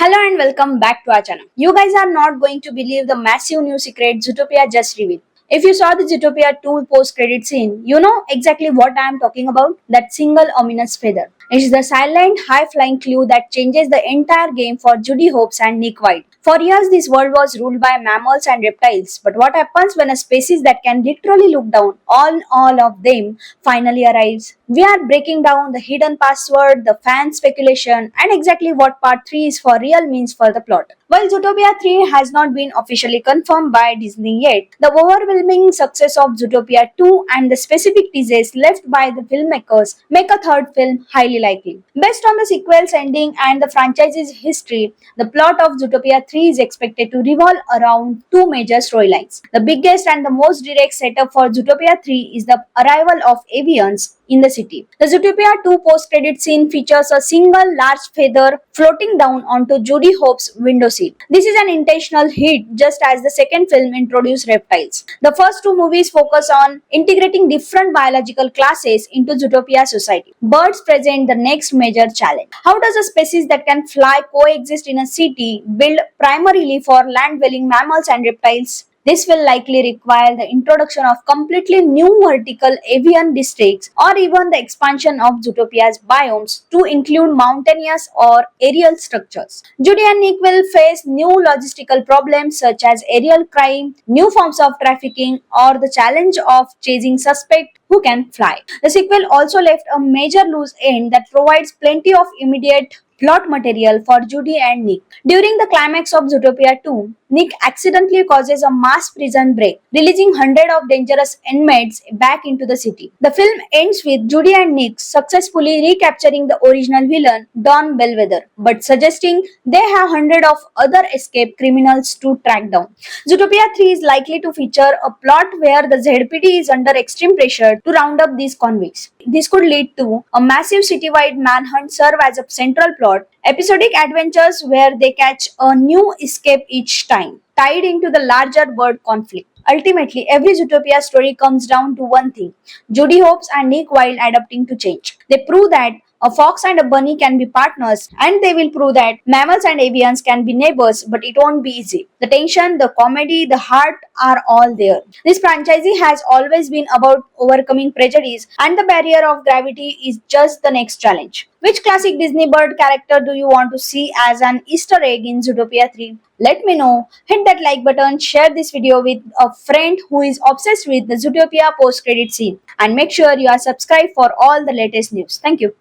Hello and welcome back to our channel. You guys are not going to believe the massive new secret Zootopia just revealed. If you saw the Zootopia 2 post-credit scene, you know exactly what I am talking about. That single ominous feather. It's the silent, high-flying clue that changes the entire game for Judy Hopps and Nick White. For years, this world was ruled by mammals and reptiles. But what happens when a species that can literally look down on all of them finally arrives? We are breaking down the hidden password, the fan speculation, and exactly what part 3 is for real means for the plot. While Zootopia 3 has not been officially confirmed by Disney yet, the overwhelming success of Zootopia 2 and the specific teases left by the filmmakers make a third film highly likely. Based on the sequel's ending and the franchise's history, the plot of Zootopia 3 is expected to revolve around two major storylines. The biggest and the most direct setup for Zootopia 3 is the arrival of avians in the city. The Zootopia 2 post-credit scene features a single large feather floating down onto Judy Hopps' window seat. This is an intentional hit just as the second film introduced reptiles. The first two movies focus on integrating different biological classes into Zootopia society. Birds present the next major challenge. How does a species that can fly coexist in a city built primarily for land-dwelling mammals and reptiles? This will likely require the introduction of completely new vertical avian districts or even the expansion of Zootopia's biomes to include mountainous or aerial structures. Judy and Nick will face new logistical problems such as aerial crime, new forms of trafficking, or the challenge of chasing suspects who can fly. The sequel also left a major loose end that provides plenty of immediate plot material for Judy and Nick. During the climax of Zootopia 2, Nick accidentally causes a mass prison break, releasing hundreds of dangerous inmates back into the city. The film ends with Judy and Nick successfully recapturing the original villain, Don Bellwether, but suggesting they have hundreds of other escaped criminals to track down. Zootopia 3 is likely to feature a plot where the ZPD is under extreme pressure to round up these convicts. This could lead to a massive citywide manhunt serve as a central plot, episodic adventures where they catch a new escape each time, tied into the larger bird conflict. Ultimately, every Zootopia story comes down to one thing: Judy Hopps and Nick Wilde adapting to change. They prove that a fox and a bunny can be partners, and they will prove that mammals and avians can be neighbors, but it won't be easy. The tension, the comedy, the heart are all there. This franchise has always been about overcoming prejudice, and the barrier of gravity is just the next challenge. Which classic Disney bird character do you want to see as an Easter egg in Zootopia 3? Let me know. Hit that like button, share this video with a friend who is obsessed with the Zootopia post-credit scene, and make sure you are subscribed for all the latest news. Thank you.